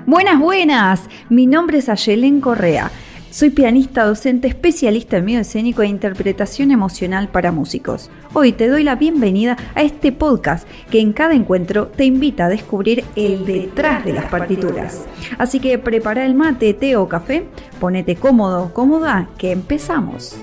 Buenas, buenas. Mi nombre es Ayelén Correa. Soy pianista, docente, especialista en medio escénico e interpretación emocional para músicos. Hoy te doy la bienvenida a este podcast que en cada encuentro te invita a descubrir el detrás de las partituras. Así que prepara el mate, té o café, ponete cómodo, cómoda, que empezamos.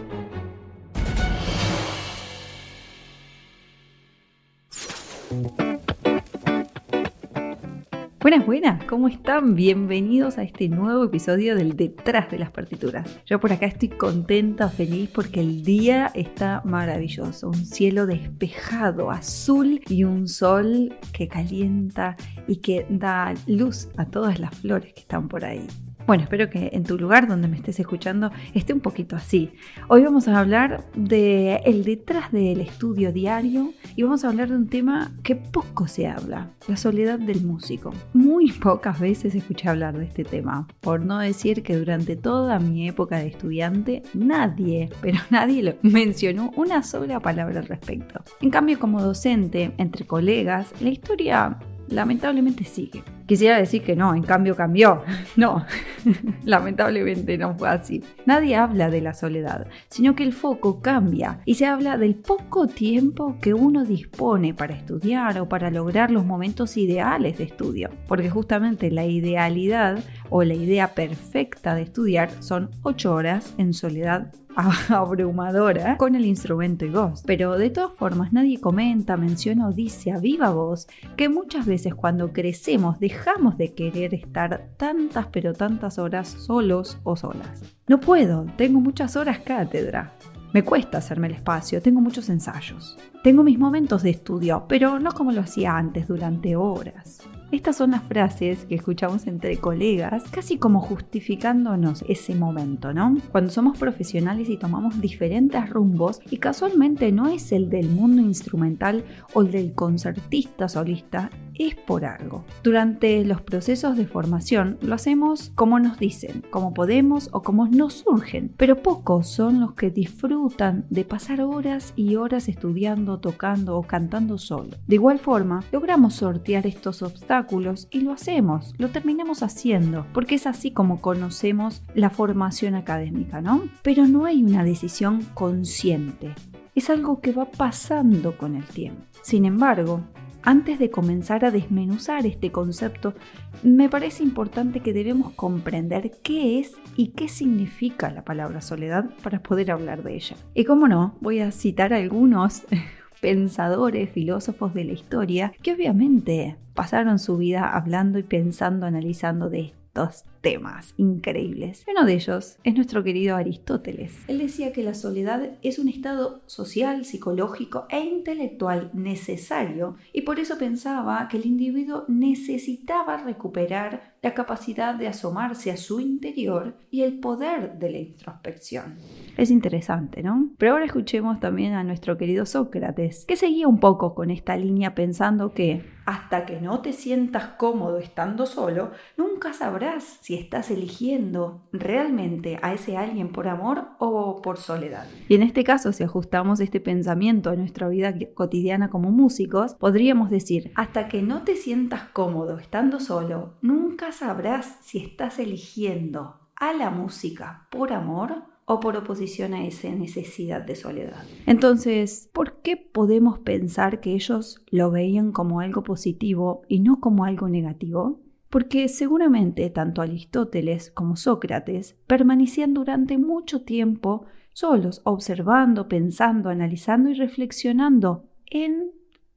Buenas, buenas, ¿cómo están? Bienvenidos a este nuevo episodio del Detrás de las Partituras. Yo por acá estoy contenta, feliz porque el día está maravilloso. Un cielo despejado, azul y un sol que calienta y que da luz a todas las flores que están por ahí. Bueno, espero que en tu lugar donde me estés escuchando esté un poquito así. Hoy vamos a hablar de el detrás del estudio diario y vamos a hablar de un tema que poco se habla, la soledad del músico. Muy pocas veces escuché hablar de este tema, por no decir que durante toda mi época de estudiante nadie lo mencionó una sola palabra al respecto. En cambio, como docente, entre colegas, la historia lamentablemente sigue. Quisiera decir que no, en cambio cambió. No, lamentablemente no fue así. Nadie habla de la soledad, sino que el foco cambia y se habla del poco tiempo que uno dispone para estudiar o para lograr los momentos ideales de estudio. Porque justamente la idealidad o la idea perfecta de estudiar son 8 horas en soledad abrumadora con el instrumento y voz. Pero de todas formas nadie comenta, menciona o dice a viva voz que muchas veces cuando crecemos dejamos de querer estar tantas horas solos o solas. No puedo, tengo muchas horas cátedra. Me cuesta hacerme el espacio, tengo muchos ensayos. Tengo mis momentos de estudio, pero no como lo hacía antes durante horas. Estas son las frases que escuchamos entre colegas, casi como justificándonos ese momento, ¿no? Cuando somos profesionales y tomamos diferentes rumbos y casualmente no es el del mundo instrumental o el del concertista solista, es por algo. Durante los procesos de formación lo hacemos como nos dicen, como podemos o como nos surgen, pero pocos son los que disfrutan de pasar horas y horas estudiando, tocando o cantando solo. De igual forma, logramos sortear estos obstáculos y lo hacemos, lo terminamos haciendo, porque es así como conocemos la formación académica, ¿no? Pero no hay una decisión consciente, es algo que va pasando con el tiempo. Sin embargo, antes de comenzar a desmenuzar este concepto, me parece importante que debemos comprender qué es y qué significa la palabra soledad para poder hablar de ella. Y cómo no, voy a citar a algunos pensadores, filósofos de la historia que obviamente pasaron su vida hablando y pensando, analizando de estos temas increíbles. Uno de ellos es nuestro querido Aristóteles. Él decía que la soledad es un estado social, psicológico e intelectual necesario y por eso pensaba que el individuo necesitaba recuperar la capacidad de asomarse a su interior y el poder de la introspección. Es interesante, ¿no? Pero ahora escuchemos también a nuestro querido Sócrates, que seguía un poco con esta línea pensando que hasta que no te sientas cómodo estando solo, nunca sabrás si estás eligiendo realmente a ese alguien por amor o por soledad. Y en este caso, si ajustamos este pensamiento a nuestra vida cotidiana como músicos, podríamos decir, hasta que no te sientas cómodo estando solo, nunca sabrás si estás eligiendo a la música por amor o por oposición a esa necesidad de soledad. Entonces, ¿por qué podemos pensar que ellos lo veían como algo positivo y no como algo negativo? Porque seguramente tanto Aristóteles como Sócrates permanecían durante mucho tiempo solos, observando, pensando, analizando y reflexionando en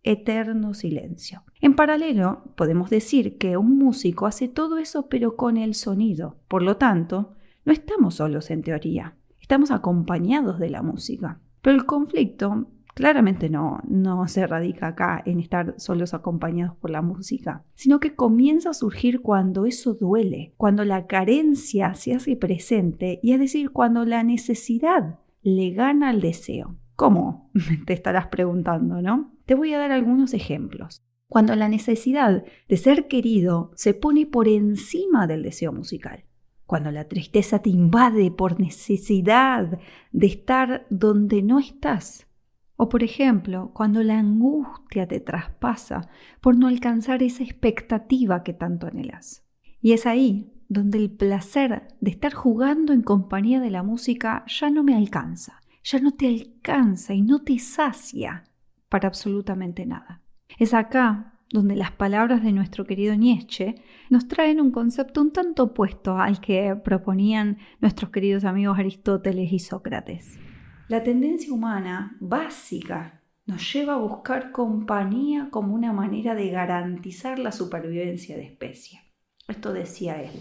eterno silencio. En paralelo, podemos decir que un músico hace todo eso pero con el sonido. Por lo tanto, no estamos solos en teoría, estamos acompañados de la música. Pero el conflicto claramente no se radica acá en estar solos acompañados por la música, sino que comienza a surgir cuando eso duele, cuando la carencia se hace presente y es decir, cuando la necesidad le gana al deseo. ¿Cómo? Te estarás preguntando, ¿no? Te voy a dar algunos ejemplos. Cuando la necesidad de ser querido se pone por encima del deseo musical. Cuando la tristeza te invade por necesidad de estar donde no estás. O por ejemplo, cuando la angustia te traspasa por no alcanzar esa expectativa que tanto anhelas. Y es ahí donde el placer de estar jugando en compañía de la música ya no me alcanza, ya no te alcanza y no te sacia para absolutamente nada. Es acá donde las palabras de nuestro querido Nietzsche nos traen un concepto un tanto opuesto al que proponían nuestros queridos amigos Aristóteles y Sócrates. La tendencia humana básica nos lleva a buscar compañía como una manera de garantizar la supervivencia de especie. Esto decía él.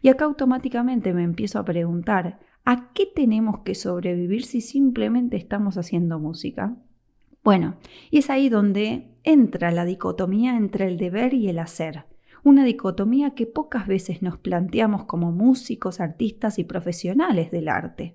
Y acá automáticamente me empiezo a preguntar, ¿a qué tenemos que sobrevivir si simplemente estamos haciendo música? Bueno, y es ahí donde entra la dicotomía entre el deber y el hacer. Una dicotomía que pocas veces nos planteamos como músicos, artistas y profesionales del arte.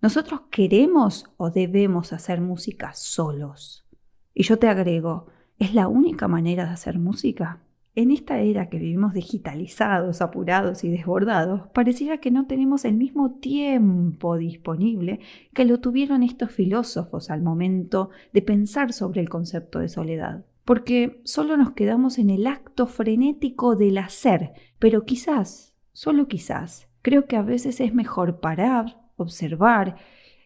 ¿Nosotros queremos o debemos hacer música solos? Y yo te agrego, ¿es la única manera de hacer música? En esta era que vivimos digitalizados, apurados y desbordados, pareciera que no tenemos el mismo tiempo disponible que lo tuvieron estos filósofos al momento de pensar sobre el concepto de soledad. Porque solo nos quedamos en el acto frenético del hacer, pero quizás, solo quizás, creo que a veces es mejor parar, observar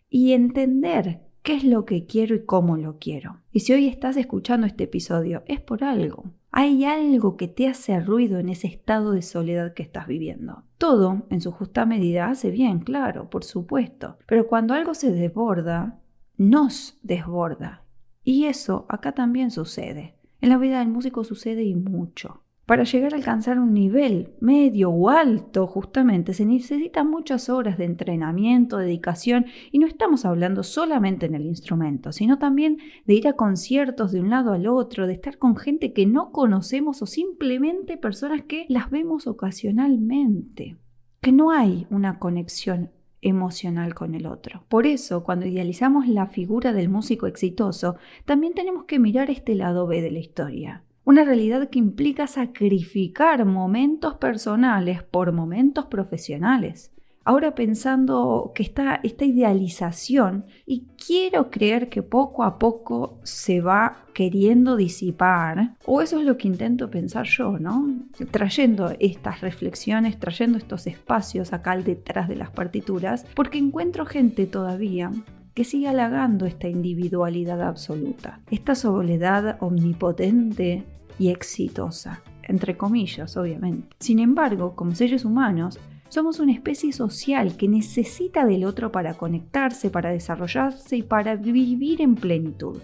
y entender qué es lo que quiero y cómo lo quiero. Y si hoy estás escuchando este episodio, es por algo. Hay algo que te hace ruido en ese estado de soledad que estás viviendo. Todo, en su justa medida, hace bien, claro, por supuesto. Pero cuando algo se desborda, nos desborda. Y eso acá también sucede. En la vida del músico sucede y mucho. Para llegar a alcanzar un nivel medio o alto, justamente, se necesitan muchas horas de entrenamiento, dedicación, y no estamos hablando solamente en el instrumento, sino también de ir a conciertos de un lado al otro, de estar con gente que no conocemos o simplemente personas que las vemos ocasionalmente, que no hay una conexión emocional con el otro. Por eso, cuando idealizamos la figura del músico exitoso, también tenemos que mirar este lado B de la historia. Una realidad que implica sacrificar momentos personales por momentos profesionales. Ahora pensando que está esta idealización, y quiero creer que poco a poco se va queriendo disipar, o eso es lo que intento pensar yo, ¿no? Trayendo estas reflexiones, trayendo estos espacios acá al detrás de las partituras, porque encuentro gente todavía que sigue halagando esta individualidad absoluta, esta soledad omnipotente y exitosa, entre comillas, obviamente. Sin embargo, como seres humanos, somos una especie social que necesita del otro para conectarse, para desarrollarse y para vivir en plenitud.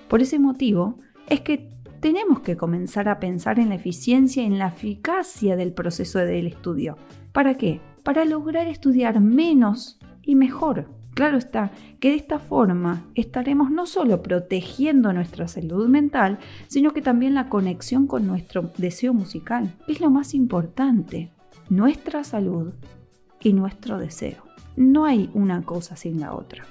Por ese motivo, es que tenemos que comenzar a pensar en la eficiencia y en la eficacia del proceso del estudio. ¿Para qué? Para lograr estudiar menos y mejor. Claro está que de esta forma estaremos no solo protegiendo nuestra salud mental, sino que también la conexión con nuestro deseo musical. Es lo más importante, nuestra salud y nuestro deseo. No hay una cosa sin la otra.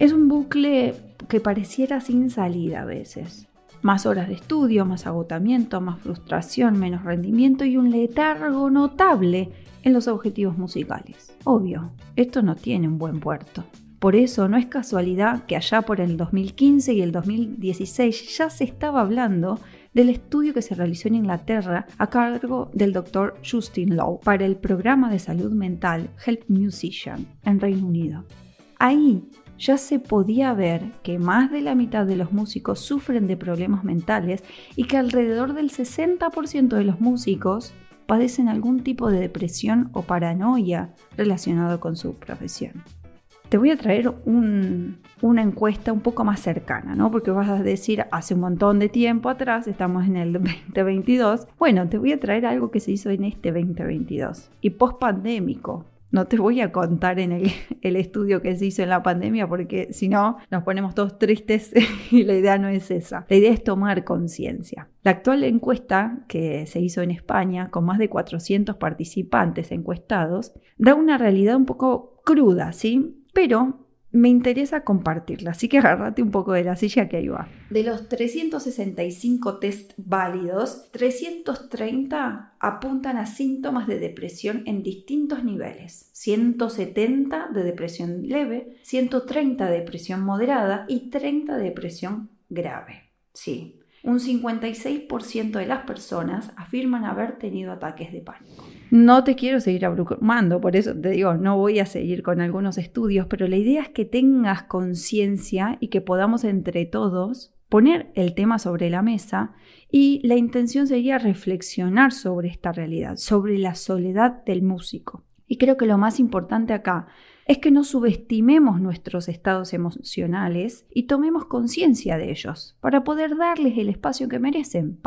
Es un bucle que pareciera sin salida a veces. Más horas de estudio, más agotamiento, más frustración, menos rendimiento y un letargo notable en los objetivos musicales. Obvio, esto no tiene un buen puerto. Por eso no es casualidad que allá por el 2015 y el 2016 ya se estaba hablando del estudio que se realizó en Inglaterra a cargo del Dr. Justin Lowe para el programa de salud mental Help Musician en Reino Unido. Ahí ya se podía ver que más de la mitad de los músicos sufren de problemas mentales y que alrededor del 60% de los músicos padecen algún tipo de depresión o paranoia relacionado con su profesión. Te voy a traer una encuesta un poco más cercana, ¿no? Porque vas a decir, hace un montón de tiempo atrás, estamos en el 2022. Bueno, te voy a traer algo que se hizo en este 2022 y post-pandémico. No te voy a contar en el estudio que se hizo en la pandemia porque si no nos ponemos todos tristes y la idea no es esa. La idea es tomar conciencia. La actual encuesta que se hizo en España con más de 400 participantes encuestados da una realidad un poco cruda, ¿sí? Pero me interesa compartirla, así que agárrate un poco de la silla que ahí va. De los 365 test válidos, 330 apuntan a síntomas de depresión en distintos niveles. 170 de depresión leve, 130 de depresión moderada y 30 de depresión grave. Sí, un 56% de las personas afirman haber tenido ataques de pánico. No te quiero seguir abrumando, por eso te digo, no voy a seguir con algunos estudios, pero la idea es que tengas conciencia y que podamos entre todos poner el tema sobre la mesa, y la intención sería reflexionar sobre esta realidad, sobre la soledad del músico. Y creo que lo más importante acá es que no subestimemos nuestros estados emocionales y tomemos conciencia de ellos para poder darles el espacio que merecen,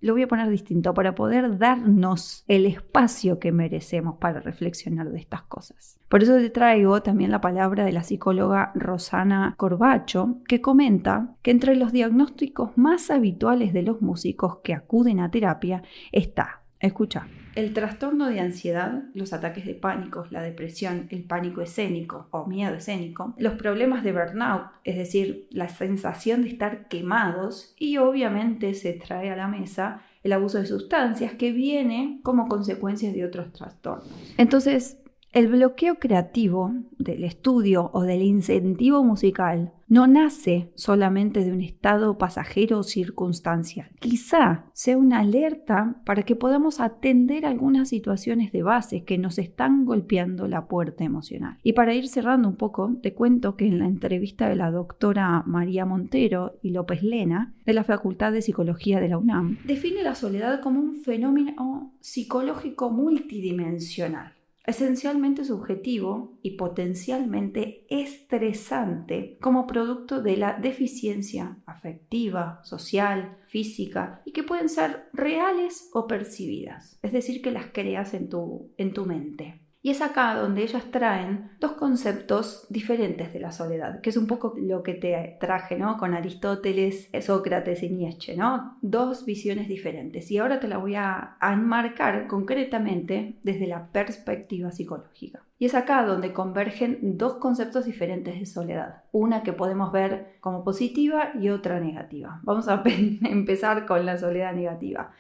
lo voy a poner distinto, para poder darnos el espacio que merecemos para reflexionar de estas cosas. Por eso te traigo también la palabra de la psicóloga Rosana Corbacho, que comenta que entre los diagnósticos más habituales de los músicos que acuden a terapia está, escucha, el trastorno de ansiedad, los ataques de pánico, la depresión, el pánico escénico o miedo escénico, los problemas de burnout, es decir, la sensación de estar quemados, y obviamente se trae a la mesa el abuso de sustancias, que viene como consecuencia de otros trastornos. Entonces, el bloqueo creativo del estudio o del incentivo musical no nace solamente de un estado pasajero o circunstancial. Quizá sea una alerta para que podamos atender algunas situaciones de base que nos están golpeando la puerta emocional. Y para ir cerrando un poco, te cuento que en la entrevista de la doctora María Montero y López Lena, de la Facultad de Psicología de la UNAM, define la soledad como un fenómeno psicológico multidimensional, esencialmente subjetivo y potencialmente estresante como producto de la deficiencia afectiva, social, física, y que pueden ser reales o percibidas, es decir, que las creas en tu mente. Y es acá donde ellas traen dos conceptos diferentes de la soledad, que es un poco lo que te traje, ¿no? Con Aristóteles, Sócrates y Nietzsche, ¿no? Dos visiones diferentes. Y ahora te la voy a enmarcar concretamente desde la perspectiva psicológica. Y es acá donde convergen dos conceptos diferentes de soledad. Una que podemos ver como positiva y otra negativa. Vamos a empezar con la soledad negativa.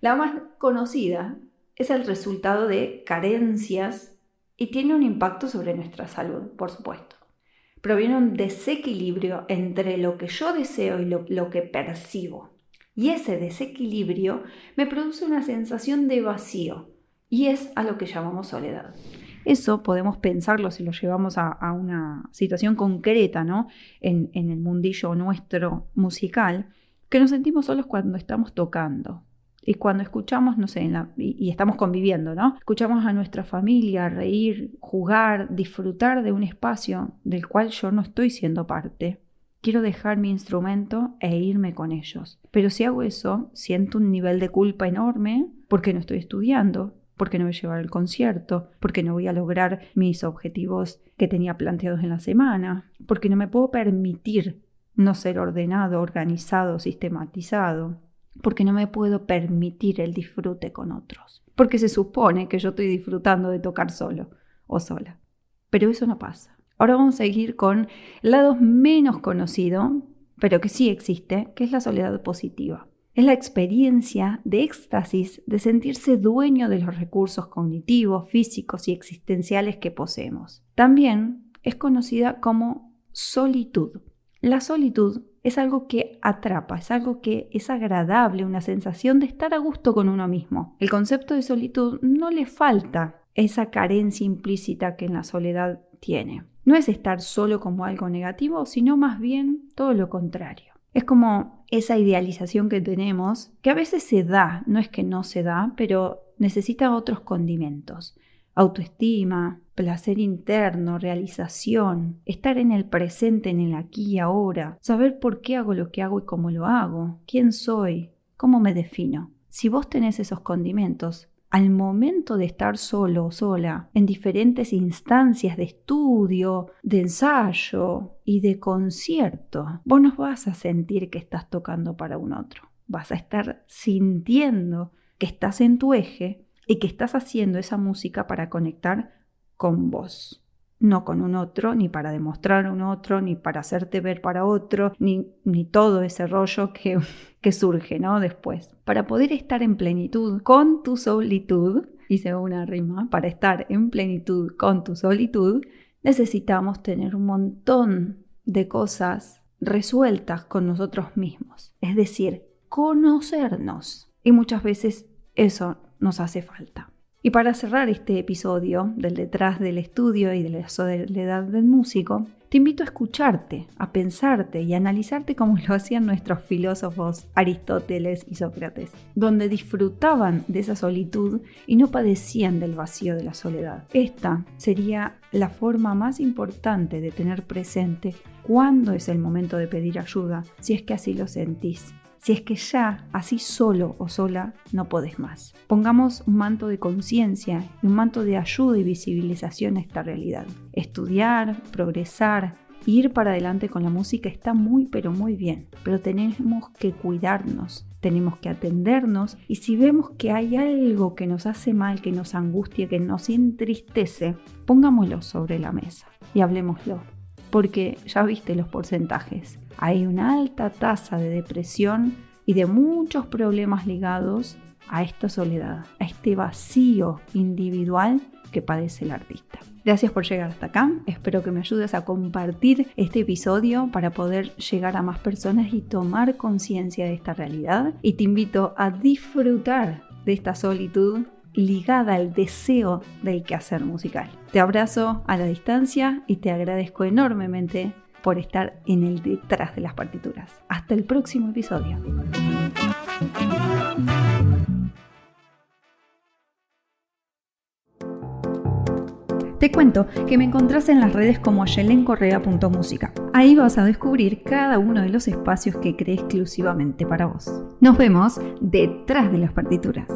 La más conocida es el resultado de carencias y tiene un impacto sobre nuestra salud, por supuesto. Proviene un desequilibrio entre lo que yo deseo y lo que percibo. Y ese desequilibrio me produce una sensación de vacío, y es a lo que llamamos soledad. Eso podemos pensarlo si lo llevamos a una situación concreta, ¿no? En el mundillo nuestro musical, que nos sentimos solos cuando estamos tocando. Y cuando escuchamos, no sé, y estamos conviviendo, ¿no? Escuchamos a nuestra familia reír, jugar, disfrutar de un espacio del cual yo no estoy siendo parte. Quiero dejar mi instrumento e irme con ellos. Pero si hago eso, siento un nivel de culpa enorme porque no estoy estudiando, porque no voy a llevar el concierto, porque no voy a lograr mis objetivos que tenía planteados en la semana, porque no me puedo permitir no ser ordenado, organizado, sistematizado, porque no me puedo permitir el disfrute con otros, porque se supone que yo estoy disfrutando de tocar solo o sola. Pero eso no pasa. Ahora vamos a seguir con el lado menos conocido, pero que sí existe, que es la soledad positiva. Es la experiencia de éxtasis de sentirse dueño de los recursos cognitivos, físicos y existenciales que poseemos. También es conocida como solitud. La solitud es algo que atrapa, es algo que es agradable, una sensación de estar a gusto con uno mismo. El concepto de solitud no le falta esa carencia implícita que en la soledad tiene. No es estar solo como algo negativo, sino más bien todo lo contrario. Es como esa idealización que tenemos, que a veces se da, no es que no se da, pero necesita otros condimentos. Autoestima, placer interno, realización, estar en el presente, en el aquí y ahora, saber por qué hago lo que hago y cómo lo hago, quién soy, cómo me defino. Si vos tenés esos condimentos, al momento de estar solo o sola, en diferentes instancias de estudio, de ensayo y de concierto, vos no vas a sentir que estás tocando para un otro. Vas a estar sintiendo que estás en tu eje y que estás haciendo esa música para conectar con vos, no con un otro, ni para demostrar a un otro, ni para hacerte ver para otro, ni todo ese rollo que surge, ¿no? Después. Para poder estar en plenitud con tu solitud, hice una rima, para estar en plenitud con tu solitud, necesitamos tener un montón de cosas resueltas con nosotros mismos, es decir, conocernos. Y muchas veces eso nos hace falta. Y para cerrar este episodio del detrás del estudio y de la soledad del músico, te invito a escucharte, a pensarte y a analizarte como lo hacían nuestros filósofos Aristóteles y Sócrates, donde disfrutaban de esa solitud y no padecían del vacío de la soledad. Esta sería la forma más importante de tener presente cuándo es el momento de pedir ayuda, si es que así lo sentís. Si es que ya, así solo o sola, no podés más. Pongamos un manto de conciencia y un manto de ayuda y visibilización a esta realidad. Estudiar, progresar, ir para adelante con la música está muy pero muy bien, pero tenemos que cuidarnos, tenemos que atendernos y si vemos que hay algo que nos hace mal, que nos angustia, que nos entristece, pongámoslo sobre la mesa y hablemoslo. Porque ya viste los porcentajes. Hay una alta tasa de depresión y de muchos problemas ligados a esta soledad, a este vacío individual que padece el artista. Gracias por llegar hasta acá. Espero que me ayudes a compartir este episodio para poder llegar a más personas y tomar conciencia de esta realidad. Y te invito a disfrutar de esta solitud ligada al deseo del quehacer musical. Te abrazo a la distancia y te agradezco enormemente por estar en el detrás de las partituras. Hasta el próximo episodio. Te cuento que me encontrás en las redes como yelencorrea.musica. Ahí vas a descubrir cada uno de los espacios que creé exclusivamente para vos. Nos vemos detrás de las partituras.